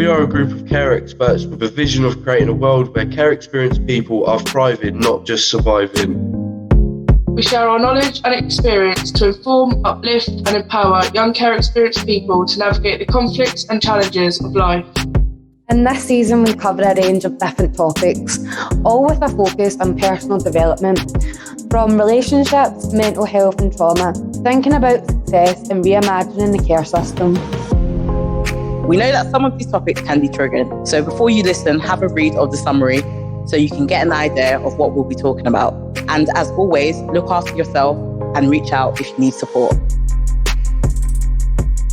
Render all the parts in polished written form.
We are a group of care experts with a vision of creating a world where care experienced people are thriving, not just surviving. We share our knowledge and experience to inform, uplift and empower young care experienced people to navigate the conflicts and challenges of life. In this season, we cover a range of different topics, all with a focus on personal development, from relationships, mental health and trauma, thinking about success and reimagining the care system. We know that some of these topics can be triggering, so before you listen, have a read of the summary so you can get an idea of what we'll be talking about. And as always, look after yourself and reach out if you need support.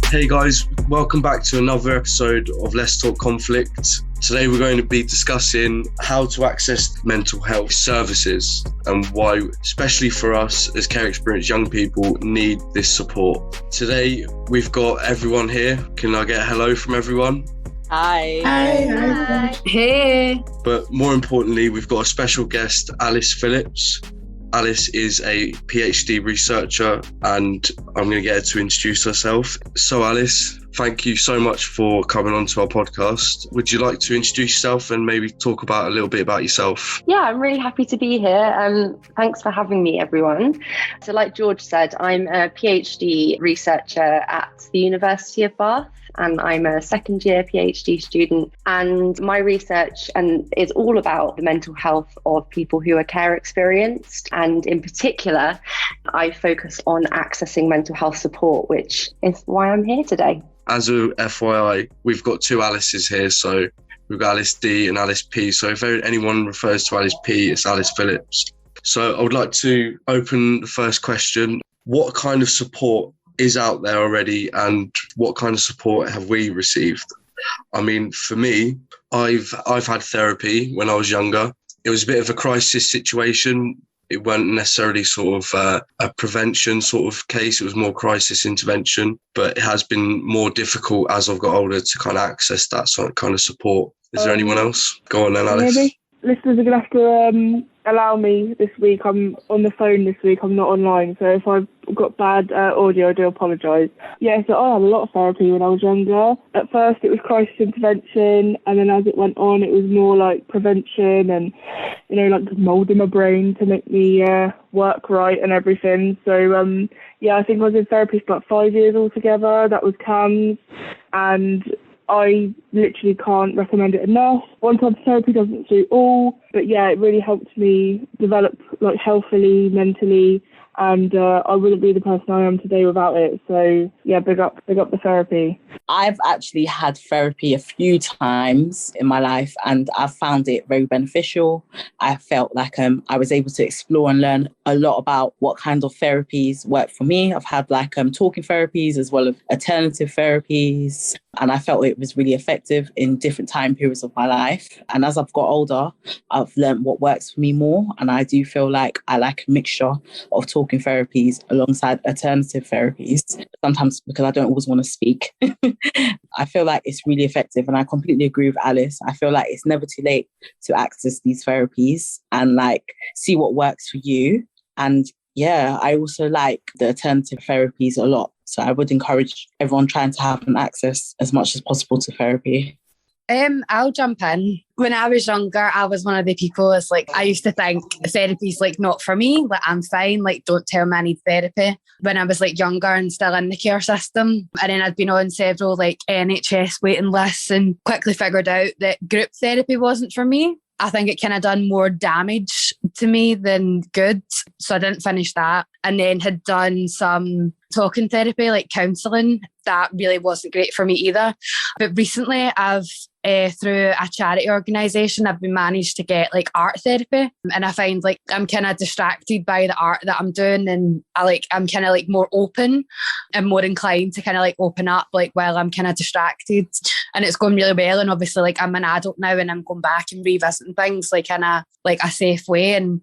Hey guys, welcome back to another episode of Let's Talk Conflict. Today we're going to be discussing how to access mental health services and why, especially for us as care experienced young people, need this support. Today we've got everyone here. Can I get a hello from everyone? Hi. Hi. Hey. But more importantly, we've got a special guest, Alice Phillips. Alice is a PhD researcher and I'm going to get her to introduce herself. So Alice, thank you so much for coming onto our podcast. Would you like to introduce yourself and maybe talk about a little bit about yourself? Yeah, I'm really happy to be here. Thanks for having me, everyone. So like George said, I'm a PhD researcher at the University of Bath. And I'm a second year PhD student, and my research is all about the mental health of people who are care experienced. And in particular, I focus on accessing mental health support, which is why I'm here today. As a FYI, we've got two Alices here. So we've got Alice D and Alice P. So if anyone refers to Alice P, it's Alice Phillips. So I would like to open the first question. What kind of support is out there already and what kind of support have we received? I mean, for me, I've had therapy when I was younger. It was a bit of a crisis situation. It wasn't necessarily sort of a prevention sort of case. It was more crisis intervention, but it has been more difficult as I've got older to kind of access that sort of kind of support. Is there anyone else? Go on then, Alice. Maybe. Listeners are going to have to allow me this week. I'm on the phone this week. I'm not online. So if I've got bad audio, I do apologise. Yeah, so I had a lot of therapy when I was younger. At first it was crisis intervention, and then as it went on, it was more like prevention and, you know, like moulding my brain to make me work right and everything. So, yeah, I think I was in therapy for about 5 years altogether. That was CAMS, and I literally can't recommend it enough. One type of therapy doesn't suit all, but yeah, it really helped me develop like healthily, mentally, and I wouldn't be the person I am today without it. So yeah, big up the therapy. I've actually had therapy a few times in my life and I've found it very beneficial. I felt like I was able to explore and learn a lot about what kind of therapies work for me. I've had like talking therapies as well as alternative therapies, and I felt it was really effective in different time periods of my life. And as I've got older, I've learned what works for me more, and I do feel like I like a mixture of talking therapies alongside alternative therapies, sometimes because I don't always want to speak. I feel like it's really effective, and I completely agree with Alice. I feel like it's never too late to access these therapies and like see what works for you. And yeah, I also like the alternative therapies a lot. So I would encourage everyone trying to have an access as much as possible to therapy. I'll jump in. When I was younger, I was one of the people that's like, I used to think therapy's like not for me. Like, I'm fine. Like, don't tell me I need therapy. When I was like younger and still in the care system. And then I'd been on several like NHS waiting lists and quickly figured out that group therapy wasn't for me. I think it kind of done more damage to me than good. So I didn't finish that. And then had done some talking therapy, like counselling. That really wasn't great for me either. But recently I've, through a charity organisation, I've been managed to get like art therapy. And I find like I'm kind of distracted by the art that I'm doing, and I'm kind of like more open and more inclined to kind of like open up like while I'm kind of distracted. And it's going really well. And obviously like I'm an adult now and I'm going back and revisiting things like in a like a safe way. And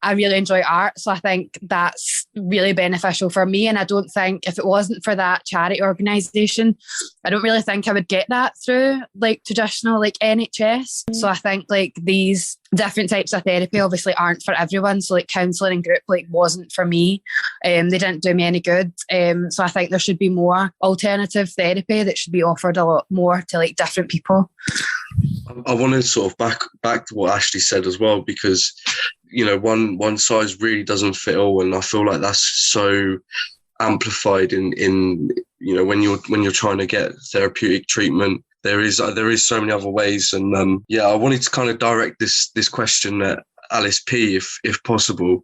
I really enjoy art. So I think that's really beneficial for me. And I don't think if it wasn't for that charity organisation, I don't really think I would get that through like traditional like NHS. So I think like these different types of therapy obviously aren't for everyone. So like counselling and group like wasn't for me. They didn't do me any good. So I think there should be more alternative therapy that should be offered a lot more to like different people. I want to sort of back to what Ashley said as well, because you know one size really doesn't fit all, and I feel like that's so amplified in you know when you're trying to get therapeutic treatment. There is so many other ways, and I wanted to kind of direct this question at Alice P if possible.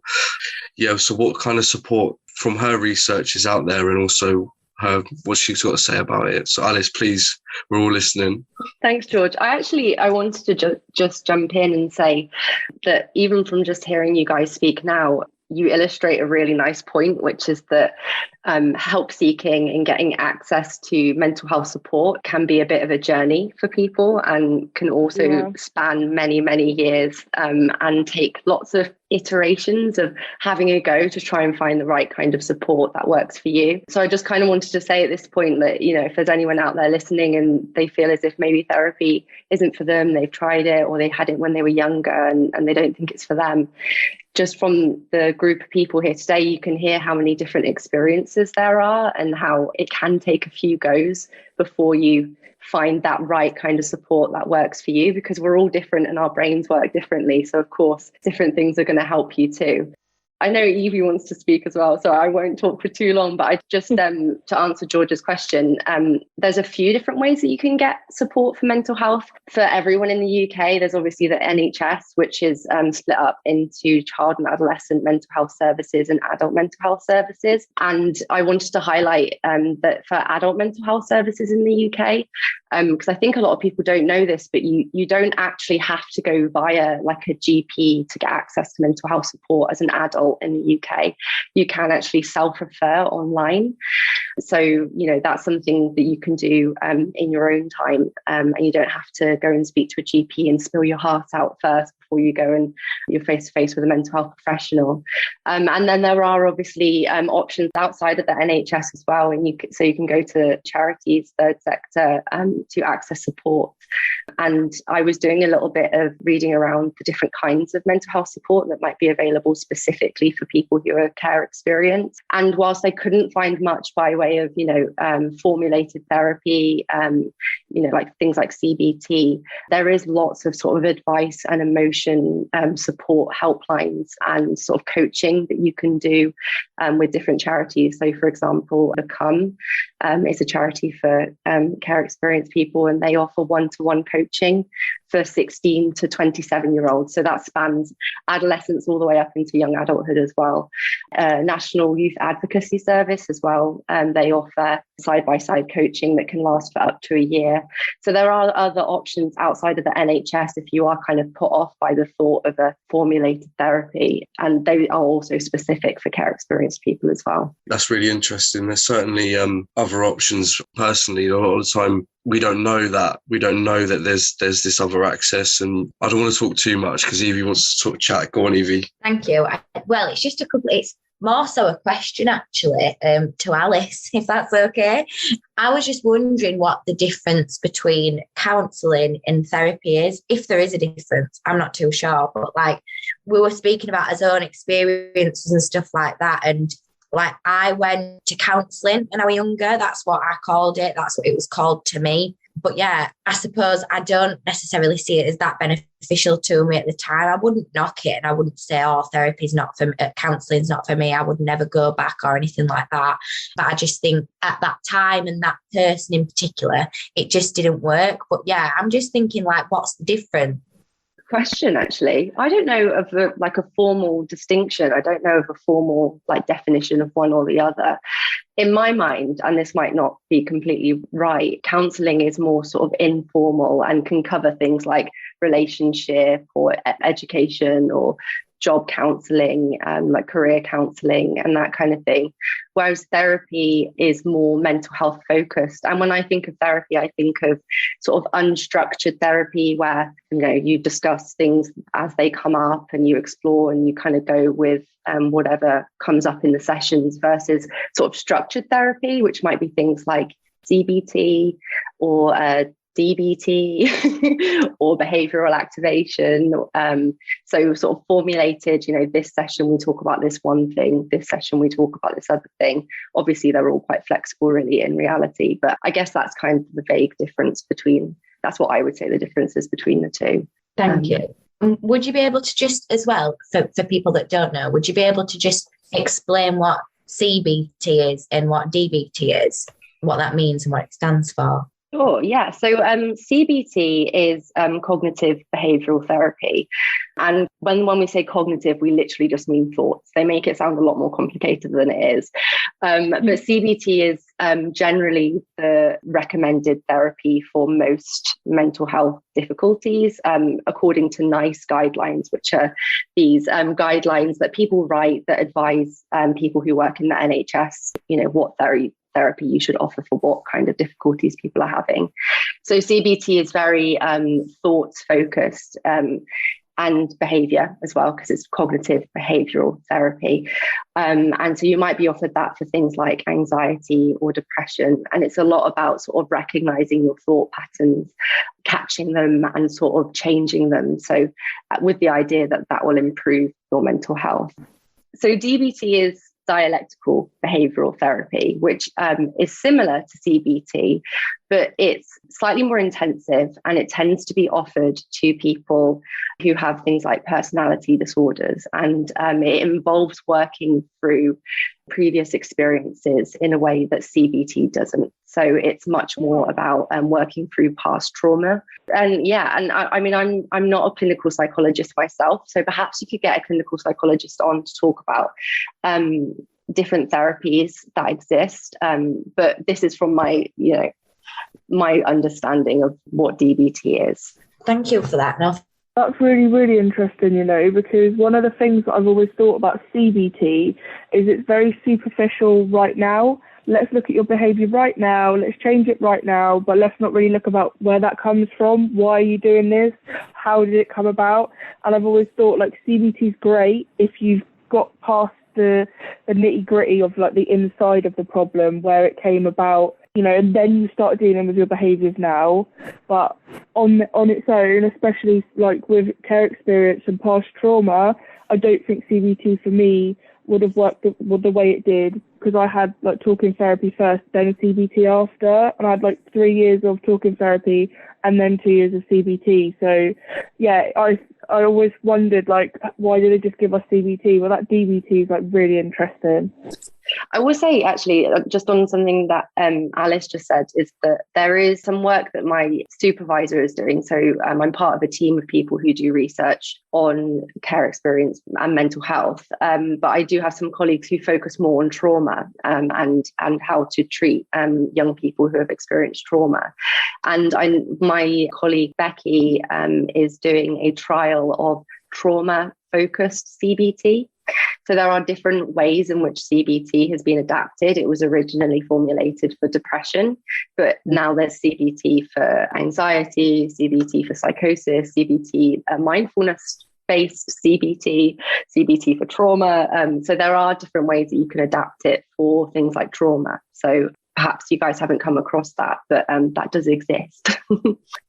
Yeah, so what kind of support from her research is out there, and also what she's got to say about it. So Alice, please, we're all listening. Thanks, George. I wanted to just jump in and say that even from just hearing you guys speak now, you illustrate a really nice point, which is that help seeking and getting access to mental health support can be a bit of a journey for people, and can also span many, many years, and take lots of iterations of having a go to try and find the right kind of support that works for you. So I just kind of wanted to say at this point that, you know, if there's anyone out there listening and they feel as if maybe therapy isn't for them, they've tried it or they had it when they were younger and they don't think it's for them, just from the group of people here today, you can hear how many different experiences there are and how it can take a few goes before you find that right kind of support that works for you, because we're all different and our brains work differently. So of course, different things are going to help you too. I know Evie wants to speak as well, so I won't talk for too long, but I just, to answer George's question, there's a few different ways that you can get support for mental health. For everyone in the UK, there's obviously the NHS, which is split up into child and adolescent mental health services and adult mental health services. And I wanted to highlight that for adult mental health services in the UK, because I think a lot of people don't know this, but you don't actually have to go via like a GP to get access to mental health support as an adult in the UK. You can actually self-refer online. So, you know, that's something that you can do in your own time, and you don't have to go and speak to a GP and spill your heart out first before you go and you're face to face with a mental health professional. And then there are obviously options outside of the NHS as well, and you can go to charities, third sector, to access support. And I was doing a little bit of reading around the different kinds of mental health support that might be available specifically for people who are care experienced. And whilst I couldn't find much by way of, you know, formulated therapy, you know, like things like CBT, there is lots of sort of advice and emotion support helplines and sort of coaching that you can do with different charities. So, for example, Become is a charity for care experienced people, and they offer one-to-one coaching for 16 to 27-year-olds. So that spans adolescence all the way up into young adulthood as well. National Youth Advocacy Service as well. They offer side-by-side coaching that can last for up to a year. So there are other options outside of the NHS if you are kind of put off by the thought of a formulated therapy. And they are also specific for care experienced people as well. That's really interesting. There's certainly other options. Personally, a lot of the time, we don't know that there's this other access, and I don't want to talk too much because Evie wants to talk chat. Go on, Evie. Thank you. Well, it's just it's more so a question actually to Alice, if that's okay. I was just wondering what the difference between counselling and therapy is, if there is a difference. I'm not too sure, but like we were speaking about his own experiences and stuff like that, and like I went to counselling when I was younger. That's what I called it. That's what it was called to me. But yeah, I suppose I don't necessarily see it as that beneficial to me at the time. I wouldn't knock it and I wouldn't say, oh, therapy's not for me, counselling's not for me. I would never go back or anything like that. But I just think at that time and that person in particular, it just didn't work. But yeah, I'm just thinking like, what's the difference? Question actually. I don't know of a formal distinction. I don't know of a formal like definition of one or the other. In my mind, and this might not be completely right, counselling is more sort of informal and can cover things like relationship or education or job counselling, like career counselling and that kind of thing. Whereas therapy is more mental health focused. And when I think of therapy, I think of sort of unstructured therapy where, you discuss things as they come up and you explore and you kind of go with whatever comes up in the sessions, versus sort of structured therapy, which might be things like CBT or DBT or behavioral activation. So sort of formulated, this session we talk about this one thing, this session we talk about this other thing. Obviously, they're all quite flexible really in reality, but I guess that's kind of the vague difference that's what I would say the difference is between the two. Thank you. Would you be able to just, as well, for people that don't know, would you be able to just explain what CBT is and what DBT is, what that means and what it stands for? Sure, yeah. So CBT is cognitive behavioural therapy. And when we say cognitive, we literally just mean thoughts. They make it sound a lot more complicated than it is. But CBT is generally the recommended therapy for most mental health difficulties, according to NICE guidelines, which are these guidelines that people write that advise people who work in the NHS, what therapy you should offer for what kind of difficulties people are having. So CBT is very thoughts focused and behavior as well, because it's cognitive behavioral therapy. And so you might be offered that for things like anxiety or depression. And it's a lot about sort of recognizing your thought patterns, catching them and sort of changing them. So with the idea that will improve your mental health. So DBT is dialectical behavioral therapy, which is similar to CBT, but it's slightly more intensive, and it tends to be offered to people who have things like personality disorders, and it involves working through previous experiences in a way that CBT doesn't. So it's much more about working through past trauma. And I mean, I'm not a clinical psychologist myself, so perhaps you could get a clinical psychologist on to talk about different therapies that exist. But this is from my understanding of what DBT is. Thank you for that. No. That's really, really interesting, because one of the things that I've always thought about CBT is it's very superficial right now. Let's look at your behaviour right now, let's change it right now, but let's not really look about where that comes from. Why are you doing this? How did it come about? And I've always thought like CBT is great if you've got past the nitty gritty of like the inside of the problem, where it came about, and then you start dealing with your behaviours now. But on its own, especially like with care experience and past trauma, I don't think CBT for me would have worked the way it did, because I had like talking therapy first, then CBT after, and I had like 3 years of talking therapy and then 2 years of CBT. So yeah, I always wondered like, why did they just give us CBT? Well, that DBT is like really interesting. I will say, actually, just on something that Alice just said, is that there is some work that my supervisor is doing. So I'm part of a team of people who do research on care experience and mental health. But I do have some colleagues who focus more on trauma and how to treat young people who have experienced trauma. And my colleague Becky is doing a trial of trauma-focused CBT. So there are different ways in which CBT has been adapted. It was originally formulated for depression, but now there's CBT for anxiety, CBT for psychosis, CBT, mindfulness-based CBT, CBT for trauma. So there are different ways that you can adapt it for things like trauma. So perhaps you guys haven't come across that, but that does exist.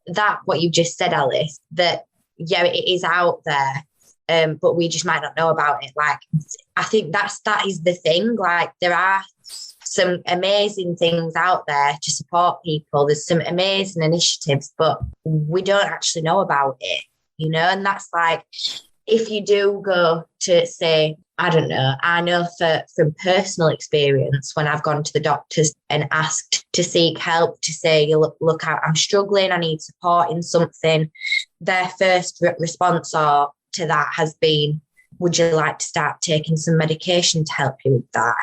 That, what you just said, Alice, that, yeah, it is out there. But we just might not know about it. Like, I think that is the thing. Like, there are some amazing things out there to support people. There's some amazing initiatives, but we don't actually know about it, and that's like, if you do go to say, I don't know, I know from personal experience, when I've gone to the doctors and asked to seek help, to say, look, I'm struggling, I need support in something, their first response to that has been, would you like to start taking some medication to help you with that?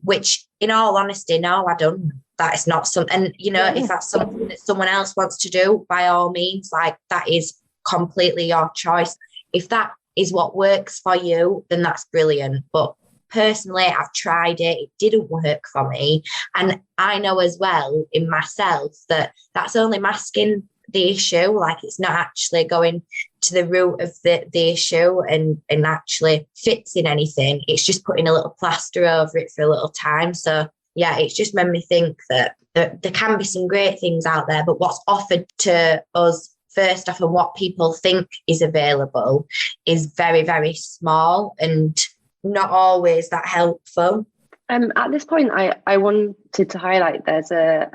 Which, in all honesty, no, I don't. That is not something, and if that's something that someone else wants to do, by all means, like, that is completely your choice. If that is what works for you, then that's brilliant. But personally, I've tried it didn't work for me. And I know as well in myself that that's only masking the issue. Like, it's not actually going to the root of the issue and actually fixing anything. It's just putting a little plaster over it for a little time. So yeah, it's just made me think that there can be some great things out there, but what's offered to us first off and what people think is available is very, very small and not always that helpful. At this point, I wanted to highlight there's a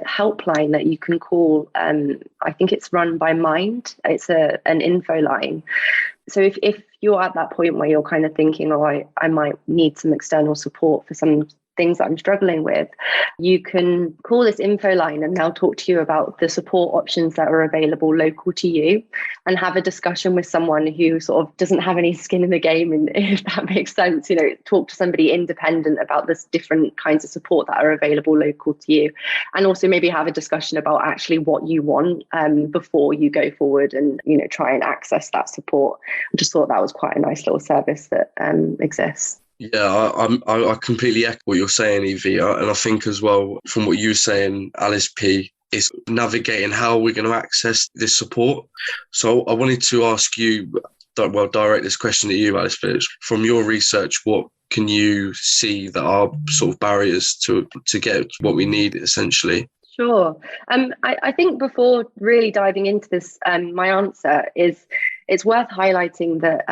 helpline that you can call. I think it's run by Mind. It's an info line. So if you're at that point where you're kind of thinking, oh, I might need some external support for some things that I'm struggling with, you can call this info line and they'll talk to you about the support options that are available local to you and have a discussion with someone who sort of doesn't have any skin in the game. And if that makes sense, you know, talk to somebody independent about this different kinds of support that are available local to you. And also maybe have a discussion about actually what you want before you go forward and, you know, try and access that support. I just thought that was quite a nice little service that exists. Yeah, I completely echo what you're saying, Evie. And I think as well, from what you were saying, Alice P, is navigating how we're going to access this support. So I wanted to ask you, direct this question at you, Alice Phillips. From your research, what can you see that are sort of barriers to get what we need, essentially? Sure. I think before really diving into this, my answer is it's worth highlighting that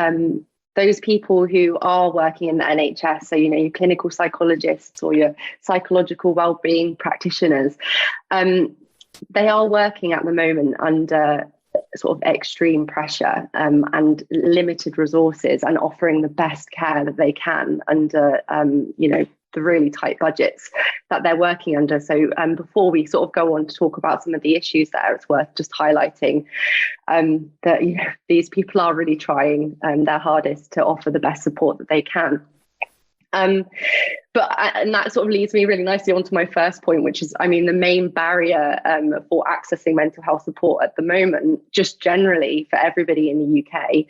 those people who are working in the NHS, so, you know, your clinical psychologists or your psychological wellbeing practitioners, they are working at the moment under sort of extreme pressure and limited resources and offering the best care that they can under, you know, the really tight budgets that they're working under. So before we sort of go on to talk about some of the issues there, it's worth just highlighting that, you know, these people are really trying their hardest to offer the best support that they can. And that sort of leads me really nicely onto my first point, which is, I mean, the main barrier for accessing mental health support at the moment, just generally for everybody in the UK,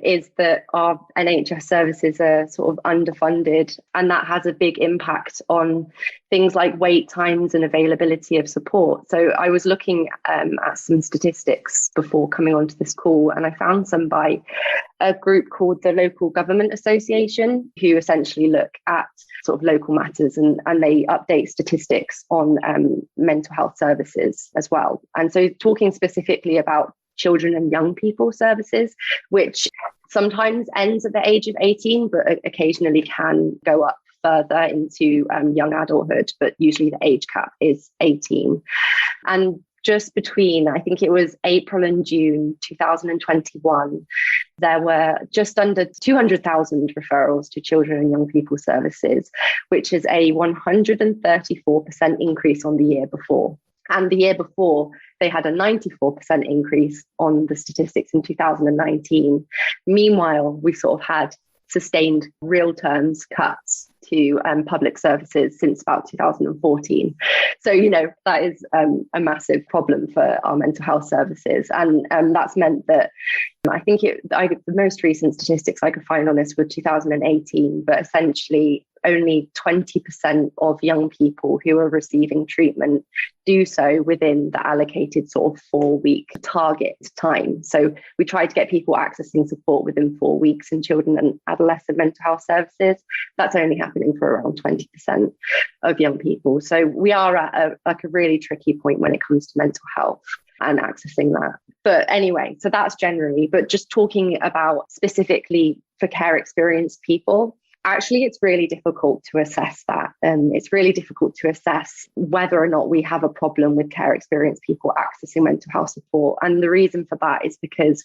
is that our NHS services are sort of underfunded, and that has a big impact on things like wait times and availability of support. So I was looking at some statistics before coming onto this call, and I found some by a group called the Local Government Association, who essentially look at sort of local matters and they update statistics on mental health services as well. And so talking specifically about children and young people services, which sometimes ends at the age of 18, but occasionally can go up further into young adulthood, but usually the age cap is 18. And just between, I think it was April and June 2021, there were just under 200,000 referrals to children and young people services, which is a 134% increase on the year before. And the year before, they had a 94% increase on the statistics in 2019. Meanwhile, we sort of had sustained real terms cuts to public services since about 2014. So, you know, that is a massive problem for our mental health services. And that's meant that I think the most recent statistics I could find on this were 2018, but essentially only 20% of young people who are receiving treatment do so within the allocated sort of 4-week target time. So we try to get people accessing support within 4 weeks in children and adolescent mental health services. That's only happening for around 20% of young people. So we are at a really tricky point when it comes to mental health and accessing that. But anyway, so that's generally, but just talking about specifically for care experienced people, actually, it's really difficult to assess that. It's really difficult to assess whether or not we have a problem with care experienced people accessing mental health support. And the reason for that is because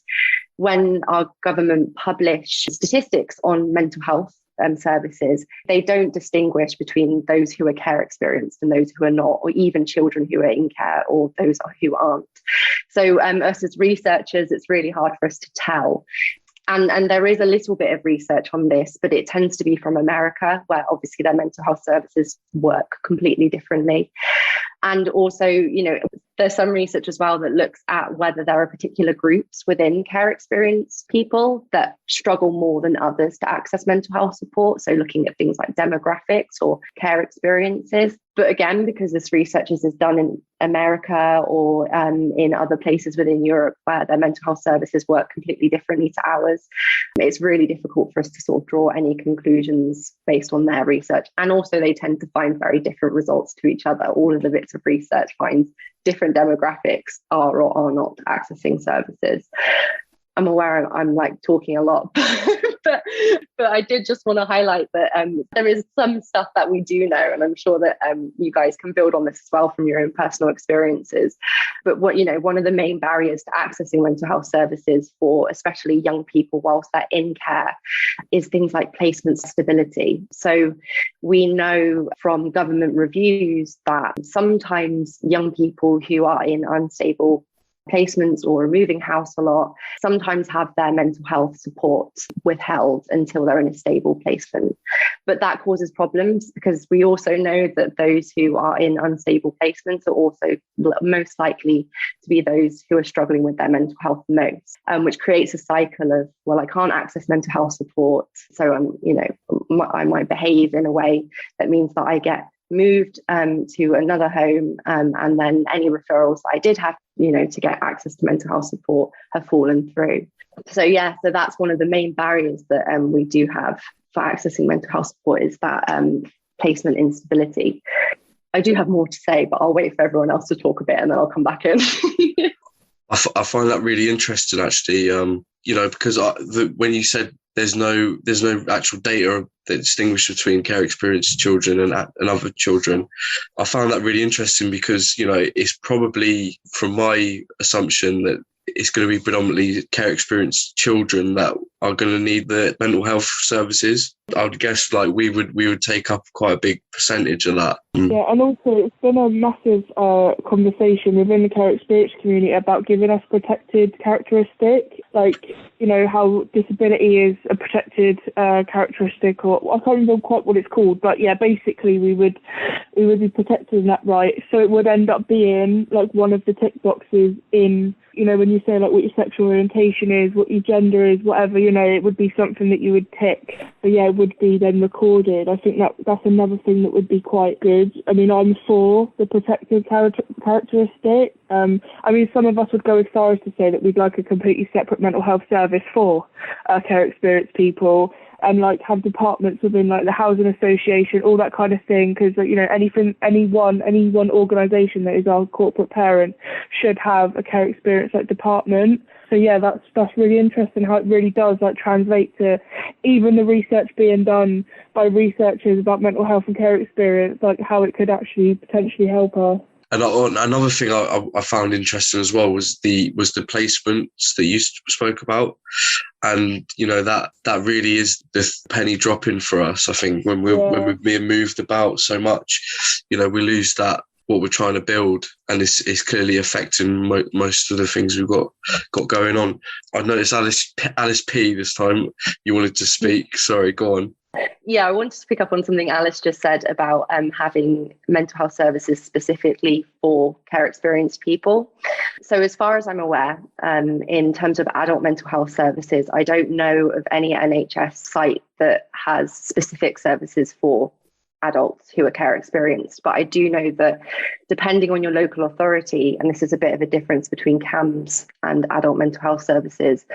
when our government publish statistics on mental health services, they don't distinguish between those who are care experienced and those who are not, or even children who are in care or those who aren't. So us as researchers, it's really hard for us to tell. And there is a little bit of research on this, but it tends to be from America, where obviously their mental health services work completely differently. And also, you know, There's some research as well that looks at whether there are particular groups within care experience people that struggle more than others to access mental health support. So looking at things like demographics or care experiences. But again, because this research is done in America or in other places within Europe where their mental health services work completely differently to ours, it's really difficult for us to sort of draw any conclusions based on their research. And also they tend to find very different results to each other. All of the bits of research finds different demographics are or are not accessing services. I'm aware I'm like talking a lot, but I did just want to highlight that there is some stuff that we do know, and I'm sure that you guys can build on this as well from your own personal experiences. But one of the main barriers to accessing mental health services for especially young people whilst they're in care is things like placement stability. So we know from government reviews that sometimes young people who are in unstable placements or are moving house a lot sometimes have their mental health support withheld until they're in a stable placement. But that causes problems because we also know that those who are in unstable placements are also most likely to be those who are struggling with their mental health the most, which creates a cycle of, well, I can't access mental health support, so I might behave in a way that means that I get moved to another home, and then any referrals that I did have, to get access to mental health support have fallen through. So that's one of the main barriers that we do have for accessing mental health support is that placement instability. I do have more to say, but I'll wait for everyone else to talk a bit and then I'll come back in. I find that really interesting, actually. Because when you said there's no actual data that distinguishes between care experienced children and other children, I found that really interesting because it's probably, from my assumption, that it's going to be predominantly care experienced children that are going to need the mental health services. I would guess we would take up quite a big percentage of that. Yeah, and also it's been a massive conversation within the care experience community about giving us protected characteristic, how disability is a protected characteristic, or I can't remember quite what it's called, but basically we would be protected in that right. So it would end up being one of the tick boxes in, when you say what your sexual orientation is, what your gender is, whatever, it would be something that you would tick. But it would be then recorded. I think that's another thing that would be quite good. I mean, I'm for the protected characteristic. Some of us would go as far as to say that we'd like a completely separate mental health service for care experienced people, and have departments within the housing association, all that kind of thing, because any one organisation that is our corporate parent should have a care experience department. So that's really interesting how it really does translate to even the research being done by researchers about mental health and care experience, how it could actually potentially help us. And another thing I found interesting as well was the placements that you spoke about, and that really is the penny dropping for us. I think when we're being moved about so much, we lose that what we're trying to build, and it's clearly affecting most of the things we've got going on. I noticed Alice P this time you wanted to speak. Sorry, go on. Yeah, I wanted to pick up on something Alice just said about having mental health services specifically for care experienced people. So as far as I'm aware, in terms of adult mental health services, I don't know of any NHS site that has specific services for adults who are care experienced. But I do know that depending on your local authority, and this is a bit of a difference between CAMHS and adult mental health services,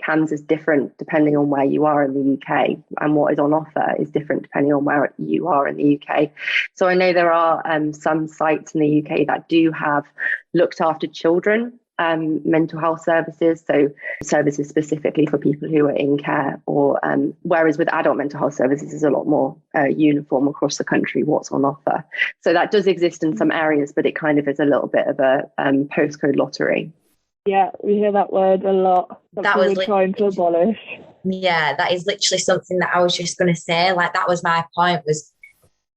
CAMHS is different depending on where you are in the UK, and what is on offer is different depending on where you are in the UK. So I know there are some sites in the UK that do have looked after children mental health services, so services specifically for people who are in care, or whereas with adult mental health services is a lot more uniform across the country what's on offer. So that does exist in some areas, but it kind of is a little bit of a postcode lottery. Yeah, we hear that word a lot. That was trying to abolish. Yeah, that is literally something that I was just going to say. That was my point, was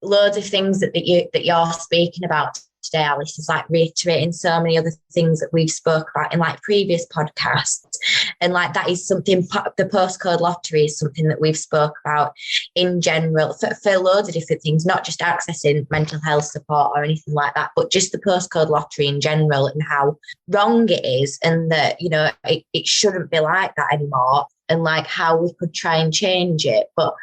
loads of things that you're speaking about today, Alice, is reiterating so many other things that we've spoke about in previous podcasts. And like that is something, the postcode lottery is something that we've spoke about in general for loads of different things, not just accessing mental health support or anything like that, but just the postcode lottery in general and how wrong it is, and that, you know, it shouldn't be like that anymore, and like how we could try and change it. But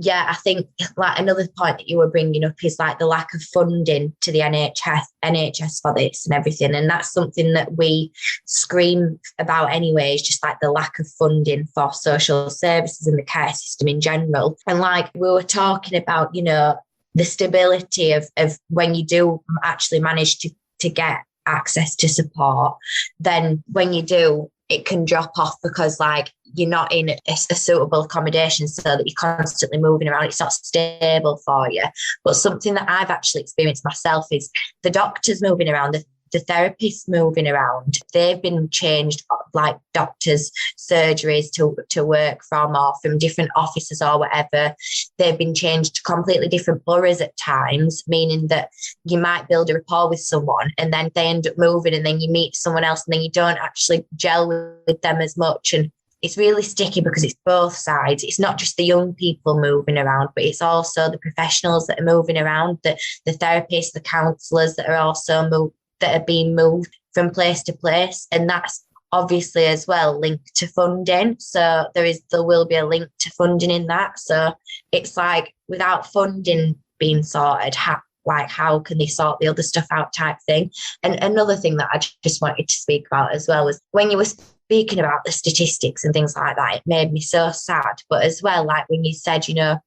yeah, I think like another point that you were bringing up is like the lack of funding to the NHS for this and everything. And that's something that we scream about anyway, is just like the lack of funding for social services and the care system in general. And like we were talking about, you know, the stability of when you do actually manage to get access to support, then when you do, it can drop off because like you're not in a suitable accommodation, so that you're constantly moving around. It's not stable for you. But something that I've actually experienced myself is the doctors moving around, the therapists moving around. They've been changed, like doctors' surgeries to work from, or from different offices or whatever. They've been changed to completely different boroughs at times, meaning that you might build a rapport with someone and then they end up moving, and then you meet someone else and then you don't actually gel with them as much. And it's really sticky because it's both sides. It's not just the young people moving around, but it's also the professionals that are moving around, the therapists, the counsellors that are also that are being moved from place to place. And that's obviously as well linked to funding. So there will be a link to funding in that. So it's like without funding being sorted, how can they sort the other stuff out type thing. And another thing that I just wanted to speak about as well was when you were speaking about the statistics and things like that, it made me so sad. But as well, like when you said, you know,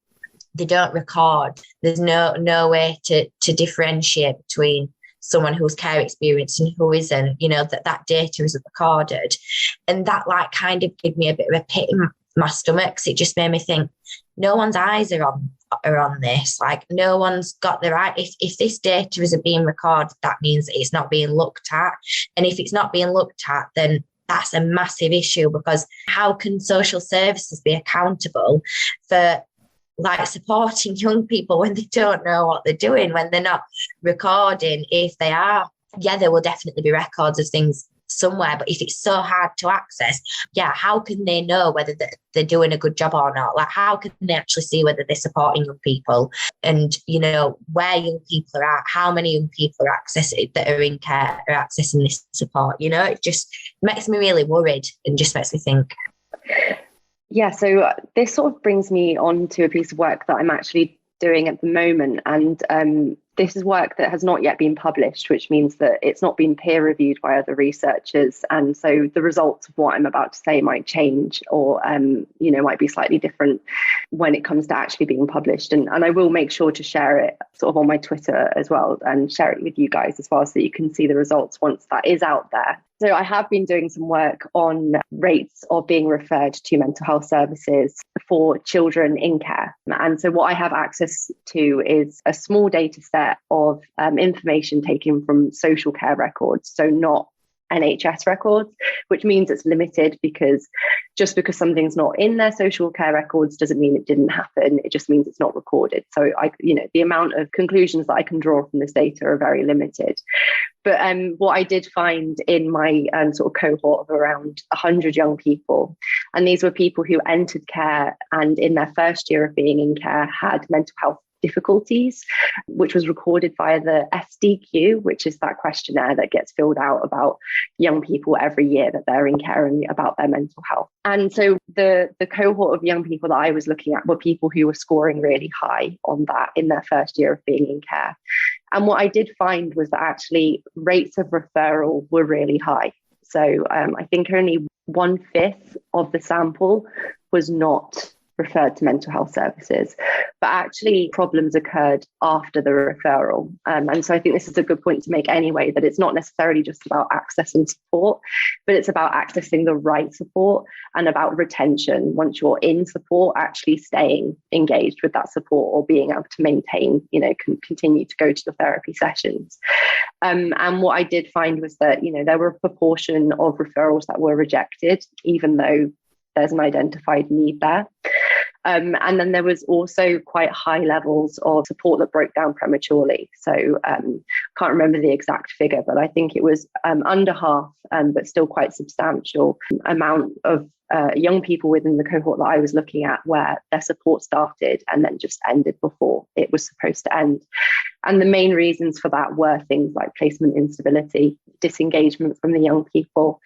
they don't record, there's no way to differentiate between someone who's care experienced and who isn't, you know, that data isn't recorded. And that like kind of gave me a bit of a pit in my stomach, because it just made me think no one's eyes are on this. Like no one's got the right, if this data isn't being recorded, that means it's not being looked at. And if it's not being looked at, then that's a massive issue, because how can social services be accountable for like supporting young people when they don't know what they're doing, when they're not recording? If they are, yeah, there will definitely be records of things somewhere, but if it's so hard to access, yeah, how can they know whether they're doing a good job or not? Like how can they actually see whether they're supporting young people, and you know where young people are at, how many young people are accessing that are in care are accessing this support? You know, it just makes me really worried and just makes me think. Yeah, so this sort of brings me on to a piece of work that I'm actually doing at the moment. And this is work that has not yet been published, which means that it's not been peer reviewed by other researchers. And so the results of what I'm about to say might change, or, might be slightly different when it comes to actually being published. And I will make sure to share it sort of on my Twitter as well, and share it with you guys as well, so that you can see the results once that is out there. So I have been doing some work on rates of being referred to mental health services for children in care. And so what I have access to is a small data set of information taken from social care records, so not NHS records, which means it's limited, because just because something's not in their social care records doesn't mean it didn't happen. It just means it's not recorded. So the amount of conclusions that I can draw from this data are very limited. But what I did find in my sort of cohort of around 100 young people, and these were people who entered care and in their first year of being in care had mental health difficulties, which was recorded via the SDQ, which is that questionnaire that gets filled out about young people every year that they're in care and about their mental health. And so the cohort of young people that I was looking at were people who were scoring really high on that in their first year of being in care. And what I did find was that actually rates of referral were really high. So I think only 1/5 of the sample was not referred to mental health services, but actually problems occurred after the referral. And so I think this is a good point to make anyway, that it's not necessarily just about accessing support, but it's about accessing the right support and about retention. Once you're in support, actually staying engaged with that support, or being able to maintain, continue to go to the therapy sessions. And what I did find was that, there were a proportion of referrals that were rejected, even though there's an identified need there. And then there was also quite high levels of support that broke down prematurely. So can't remember the exact figure, but I think it was under half, but still quite substantial amount of young people within the cohort that I was looking at where their support started and then just ended before it was supposed to end. And the main reasons for that were things like placement instability, disengagement from the young people,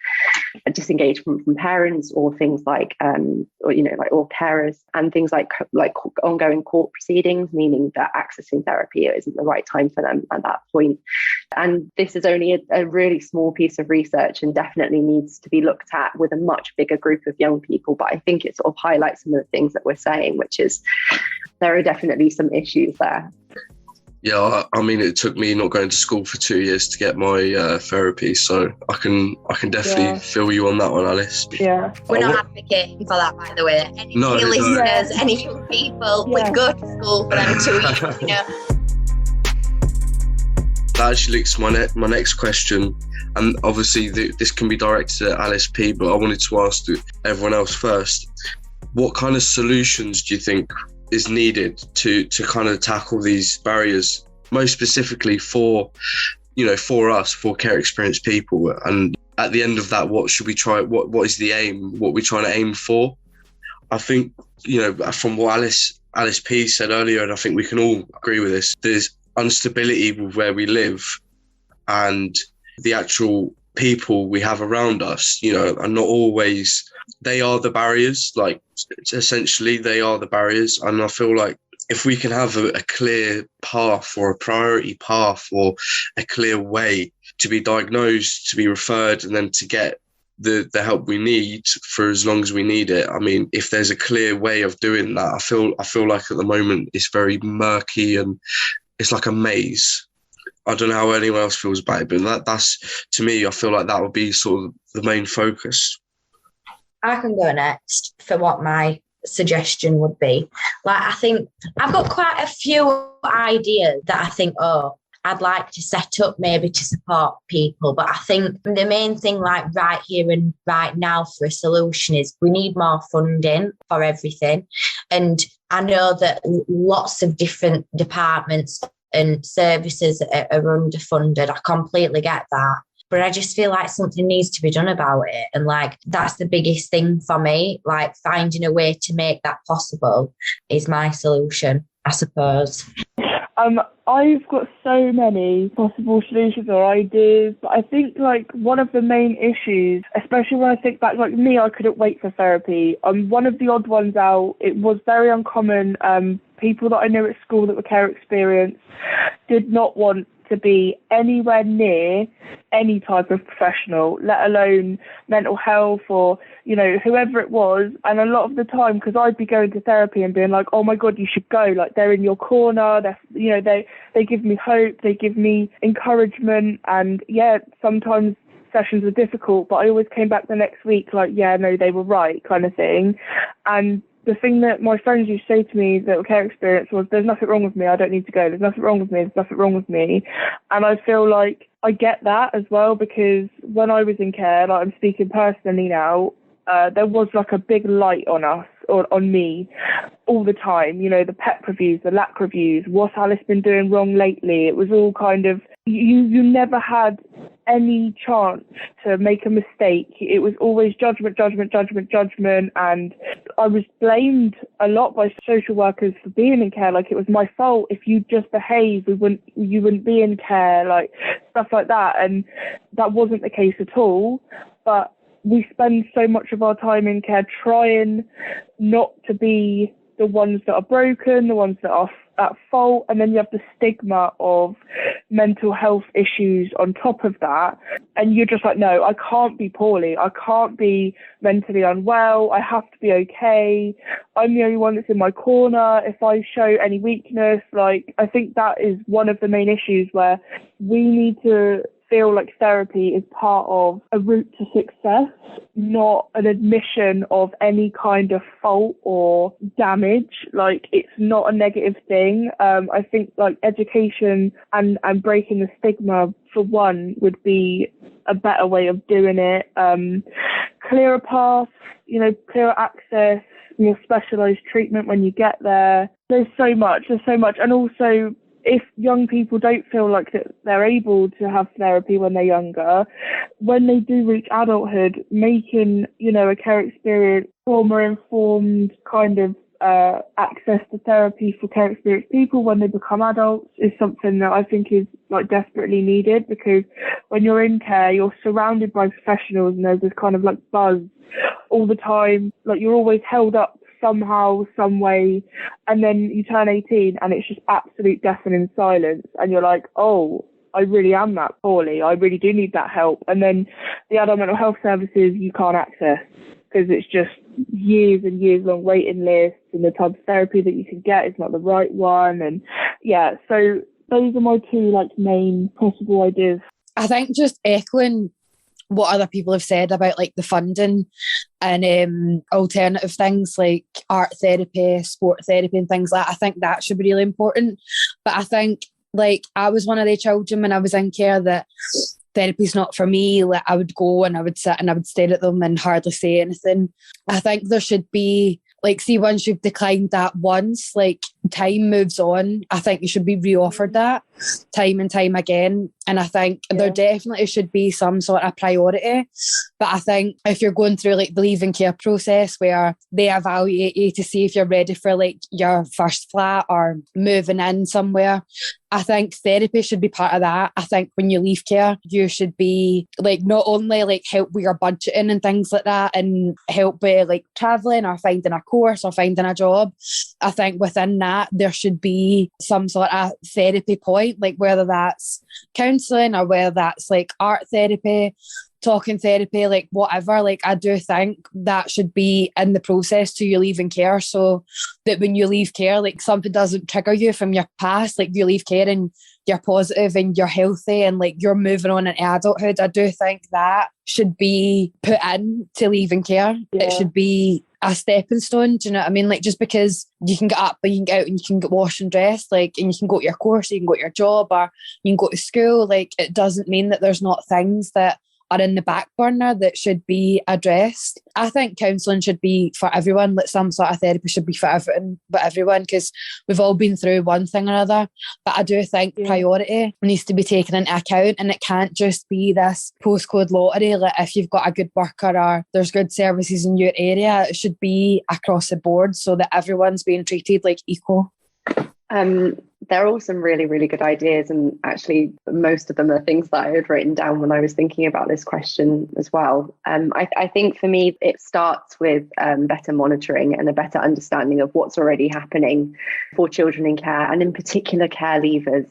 disengagement from parents, or things like, or carers, and things like ongoing court proceedings, meaning that accessing therapy isn't the right time for them at that point. And this is only a really small piece of research and definitely needs to be looked at with a much bigger group of young people. But I think it sort of highlights some of the things that we're saying, which is there are definitely some issues there. Yeah, I mean, it took me not going to school for 2 years to get my therapy, so I can definitely feel you on that one, Alice. Yeah. We're not advocating for that, by the way. Any listeners, any young people, please go to school for them 2 years, you know. That actually links to my next question, and obviously this can be directed at Alice P, but I wanted to ask everyone else first. What kind of solutions do you think is needed to kind of tackle these barriers, most specifically for us, for care experienced people? And at the end of that, what should we try? What is the aim? What we're trying to aim for? I think, from what Alice P said earlier, and I think we can all agree with this, there's instability with where we live, and the actual people we have around us, are not always, they are the barriers. Like, essentially they are the barriers. And I feel like if we can have a clear path, or a priority path, or a clear way to be diagnosed, to be referred, and then to get the help we need for as long as we need it. I mean, if there's a clear way of doing that, I feel like at the moment it's very murky and it's like a maze. I don't know how anyone else feels about it, but that's, to me, I feel like that would be sort of the main focus. I can go next for what my suggestion would be. Like, I think I've got quite a few ideas that I think, I'd like to set up maybe to support people. But I think the main thing, like right here and right now, for a solution is we need more funding for everything. And I know that lots of different departments and services are underfunded. I completely get that. But I just feel like something needs to be done about it. And like, that's the biggest thing for me. Like, finding a way to make that possible is my solution, I suppose. I've got so many possible solutions or ideas, but I think like one of the main issues, especially when I think back, like me, I couldn't wait for therapy. I'm one of the odd ones out. It was very uncommon. People that I knew at school that were care experienced did not want to be anywhere near any type of professional, let alone mental health or, whoever it was. And a lot of the time, because I'd be going to therapy and being like, oh my God, you should go. Like, they're in your corner. They give me hope. They give me encouragement. And sometimes sessions are difficult, but I always came back the next week like, yeah, no, they were right, kind of thing. And the thing that my friends used to say to me that were care experience was, there's nothing wrong with me, I don't need to go, there's nothing wrong with me, there's nothing wrong with me. And I feel like I get that as well, because when I was in care, like I'm speaking personally now, there was like a big light on us, or on me, all the time. The PEP reviews, the LAC reviews, what's Alice been doing wrong lately? It was all kind of, you never had any chance to make a mistake. It was always judgment, and I was blamed a lot by social workers for being in care. Like, it was my fault. If you just behaved, you wouldn't be in care, like stuff like that. And that wasn't the case at all. But we spend so much of our time in care trying not to be the ones that are broken, the ones that are at fault, and then you have the stigma of mental health issues on top of that, and you're just like, no, I can't be poorly, I can't be mentally unwell, I have to be okay, I'm the only one that's in my corner if I show any weakness. Like, I think that is one of the main issues, where we need to feel like therapy is part of a route to success, not an admission of any kind of fault or damage. Like, it's not a negative thing. I think like education and breaking the stigma, for one, would be a better way of doing it. Clearer paths, clearer access, more specialised treatment when you get there. There's so much. And also if young people don't feel like that they're able to have therapy when they're younger, when they do reach adulthood, making, a care experience trauma-informed kind of access to therapy for care experienced people when they become adults is something that I think is like desperately needed, because when you're in care, you're surrounded by professionals and there's this kind of like buzz all the time. Like you're always held up somehow, some way, and then you turn 18 and it's just absolute deafening silence and you're like, oh, I really am that poorly, I really do need that help. And then the adult mental health services you can't access because it's just years and years long waiting lists, and the type of therapy that you can get is not the right one. And yeah, so those are my two like main possible ideas. I think just echoing what other people have said about like the funding and alternative things like art therapy, sport therapy and things like that, I think that should be really important. But I think like I was one of the children when I was in care that therapy's not for me. Like I would go and I would sit and I would stare at them and hardly say anything. I think there should be like, see, once you've declined that once, like time moves on. I think you should be reoffered that time and time again. And I think there definitely should be some sort of priority. But I think if you're going through like the leaving care process where they evaluate you to see if you're ready for like your first flat or moving in somewhere, I think therapy should be part of that. I think when you leave care, you should be like not only like help with your budgeting and things like that and help with like travelling or finding a course or finding a job. I think within that, there should be some sort of therapy point, like whether that's counselling or whether that's like art therapy, talking therapy, like whatever. Like I do think that should be in the process to you leaving care, so that when you leave care, like something doesn't trigger you from your past. Like you leave care and you're positive and you're healthy and like you're moving on into adulthood. I do think that should be put in to leaving care. It should be a stepping stone. Do you know what I mean? Like just because you can get up and you can get out and you can get washed and dressed, like, and you can go to your course, you can go to your job, or you can go to school, like it doesn't mean that there's not things that are in the back burner that should be addressed. I think counselling should be for everyone, like some sort of therapy should be for everyone, because we've all been through one thing or another. But I do think priority needs to be taken into account, and it can't just be this postcode lottery. Like if you've got a good worker or there's good services in your area, it should be across the board so that everyone's being treated like equal. There are all some really, really good ideas, and actually most of them are things that I had written down when I was thinking about this question as well. I think for me it starts with better monitoring and a better understanding of what's already happening for children in care, and in particular care leavers.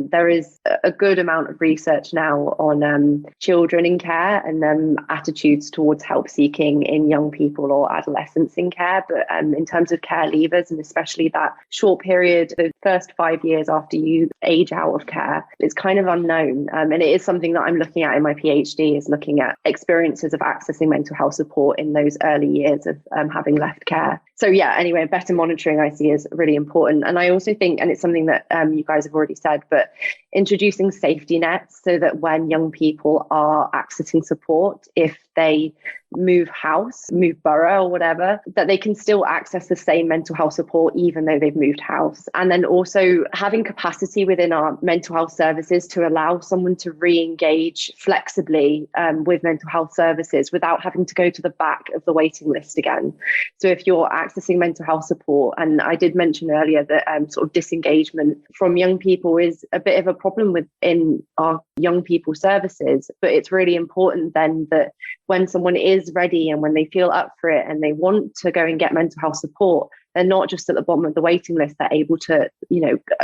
There is a good amount of research now on children in care and attitudes towards help seeking in young people or adolescents in care. But in terms of care leavers, and especially that short period, the first 5 years after you age out of care, it's kind of unknown. And it is something that I'm looking at in my PhD, is looking at experiences of accessing mental health support in those early years of having left care. So yeah, anyway, better monitoring I see is really important. And I also think, and it's something that you guys have already said, but introducing safety nets so that when young people are accessing support, if they move house, move borough or whatever, that they can still access the same mental health support even though they've moved house. And then also having capacity within our mental health services to allow someone to re-engage flexibly with mental health services without having to go to the back of the waiting list again. So if you're accessing mental health support, and I did mention earlier that sort of disengagement from young people is a bit of a problem within our young people services, but it's really important then that when someone is ready and when they feel up for it and they want to go and get mental health support, they're not just at the bottom of the waiting list. They're able to,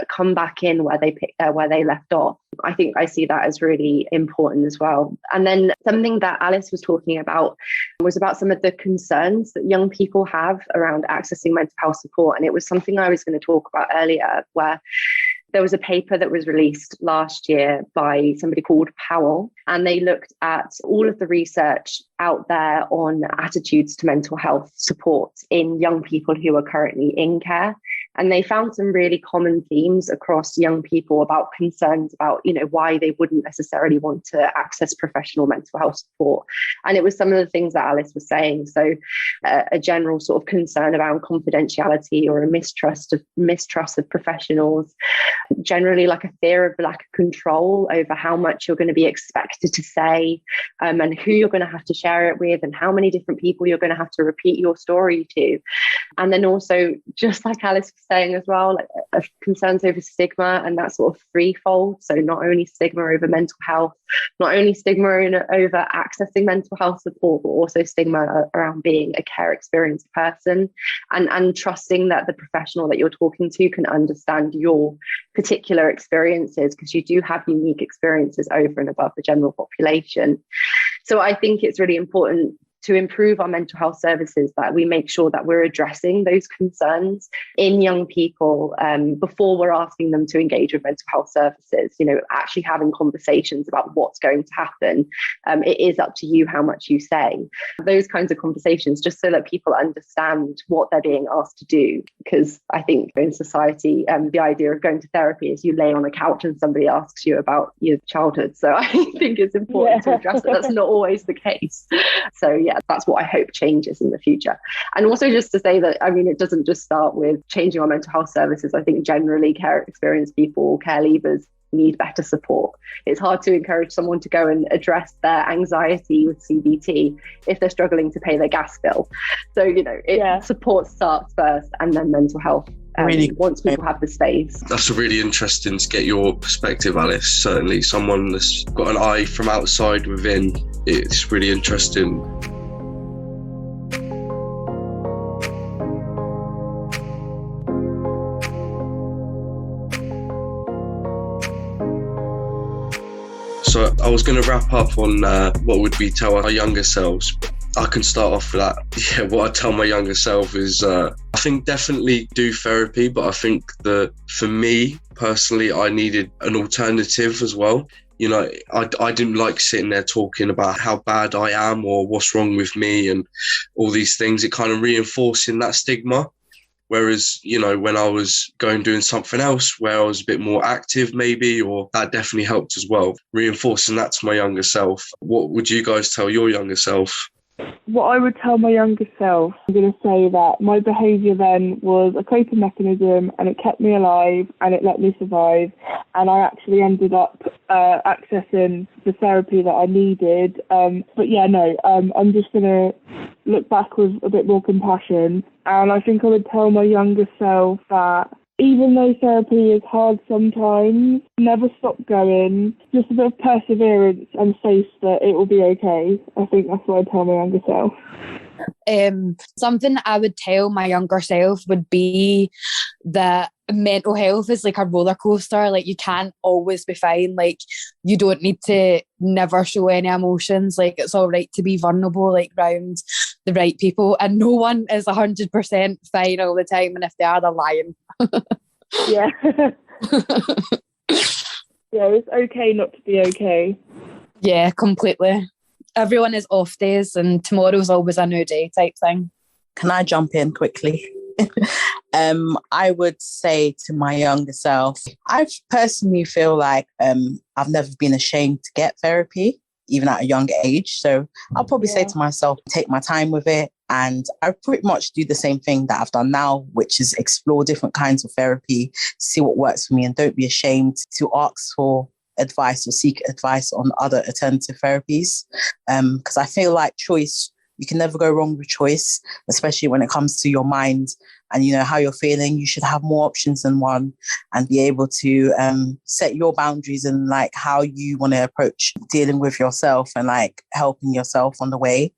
come back in where they left off. I think I see that as really important as well. And then something that Alice was talking about was about some of the concerns that young people have around accessing mental health support. And it was something I was going to talk about earlier, where there was a paper that was released last year by somebody called Powell, and they looked at all of the research out there on attitudes to mental health support in young people who are currently in care. And they found some really common themes across young people about concerns about, why they wouldn't necessarily want to access professional mental health support. And it was some of the things that Alice was saying. So a general sort of concern around confidentiality or a mistrust of professionals, generally like a fear of lack of control over how much you're going to be expected to say, and who you're going to have to share it with, and how many different people you're going to have to repeat your story to. And then also, just like Alice was saying as well, like concerns over stigma and that sort of threefold. So not only stigma over mental health, not only stigma over accessing mental health support, but also stigma around being a care experienced person, and trusting that the professional that you're talking to can understand your particular experiences, because you do have unique experiences over and above the general population. So I think it's really important to improve our mental health services, that we make sure that we're addressing those concerns in young people before we're asking them to engage with mental health services, actually having conversations about what's going to happen. It is up to you how much you say. Those kinds of conversations, just so that people understand what they're being asked to do. Because I think in society, the idea of going to therapy is you lay on a couch and somebody asks you about your childhood. So I think it's important to address that. That's not always the case. So yeah, that's what I hope changes in the future. And also just to say that, it doesn't just start with changing our mental health services. I think generally care experienced people, care leavers, need better support. It's hard to encourage someone to go and address their anxiety with CBT if they're struggling to pay their gas bill. So, support starts first, and then mental health. Really, once people have the space. That's really interesting to get your perspective, Alice. Certainly someone that's got an eye from outside within. It's really interesting. So I was going to wrap up on what would we tell our younger selves. I can start off with that. Yeah, what I tell my younger self is I think definitely do therapy, but I think that for me personally, I needed an alternative as well. I didn't like sitting there talking about how bad I am or what's wrong with me and all these things. It kind of reinforcing that stigma. Whereas, when I was doing something else where I was a bit more active maybe, or that definitely helped as well, reinforcing that to my younger self. What would you guys tell your younger self? What I would tell my younger self, I'm going to say that my behaviour then was a coping mechanism, and it kept me alive and it let me survive. And I actually ended up accessing the therapy that I needed. I'm just going to look back with a bit more compassion. And I think I would tell my younger self that even though therapy is hard sometimes, never stop going. Just a bit of perseverance and faith that it will be okay. I think that's what I'd tell my younger self. Something I would tell my younger self would be that mental health is like a roller coaster. Like, you can't always be fine. Like, you don't need to never show any emotions. Like, it's all right to be vulnerable, like, around the right people, and no one is 100% fine all the time, and if they are, they're lying. Yeah. Yeah, it's okay not to be okay. Yeah, completely. Everyone is off days, and tomorrow's always a new day type thing. Can I jump in quickly? I would say to my younger self, I personally feel like I've never been ashamed to get therapy, even at a younger age. So I'll probably say to myself, take my time with it. And I pretty much do the same thing that I've done now, which is explore different kinds of therapy, see what works for me, and don't be ashamed to ask for advice or seek advice on other alternative therapies. Because I feel like choice, you can never go wrong with choice, especially when it comes to your mind and how you're feeling. You should have more options than one, and be able to set your boundaries and like how you want to approach dealing with yourself and like helping yourself on the way.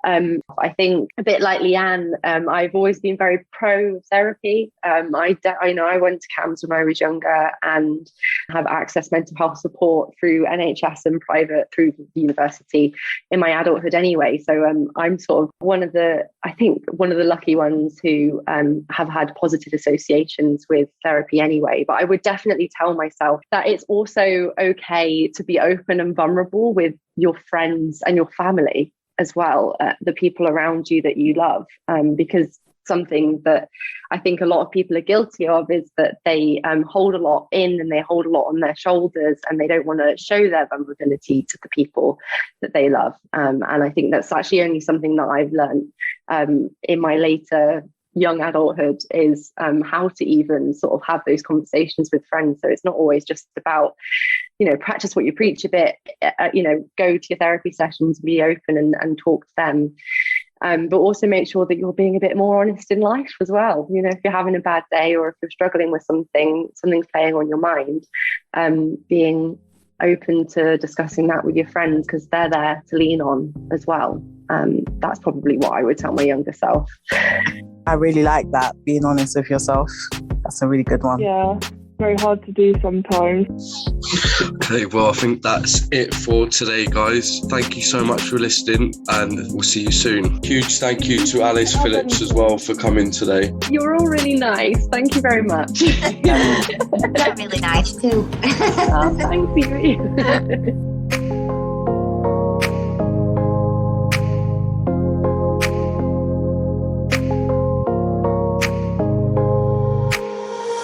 I think a bit like Leanne, I've always been very pro therapy. I know I went to CAMHS when I was younger and have accessed mental health support through NHS and private through the university in my adulthood anyway. So I'm sort of one of the lucky ones who have had positive associations with therapy anyway. But I would definitely tell myself that it's also okay to be open and vulnerable with your friends and your family as well, the people around you that you love, because something that I think a lot of people are guilty of, is that they hold a lot in and they hold a lot on their shoulders, and they don't want to show their vulnerability to the people that they love. And I think that's actually only something that I've learned in my later young adulthood, is how to even sort of have those conversations with friends. So it's not always just about, practice what you preach a bit, go to your therapy sessions, be open and talk to them. But also make sure that you're being a bit more honest in life as well. If you're having a bad day, or if you're struggling with something's playing on your mind, being open to discussing that with your friends, because they're there to lean on as well. That's probably what I would tell my younger self. I really like that, being honest with yourself. That's a really good one. Yeah, very hard to do sometimes. Okay, well, I think that's it for today, guys. Thank you so much for listening, and we'll see you soon. Huge thank you to Alice Phillips as well for coming today. You're all really nice. Thank you very much. They're really nice too. Oh, thank you.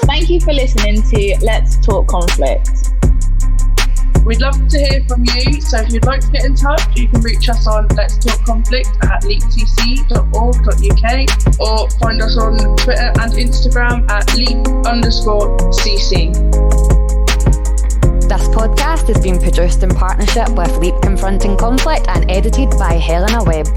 Thank you for listening to Let's Talk Conflict. We'd love to hear from you, so if you'd like to get in touch, you can reach us on letstalkconflict@leapcc.org.uk, or find us on Twitter and Instagram at leap_cc. This podcast has been produced in partnership with Leap Confronting Conflict and edited by Helena Webb.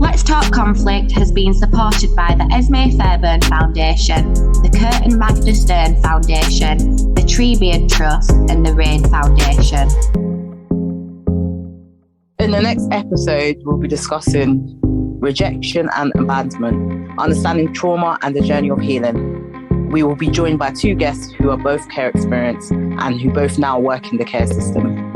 Let's Talk Conflict has been supported by the Esme Fairburn Foundation, the Kurt and Magda Stern Foundation, the Trebian Trust, and the Rain Foundation. In the next episode, we'll be discussing rejection and abandonment, understanding trauma and the journey of healing. We will be joined by two guests who are both care experienced and who both now work in the care system.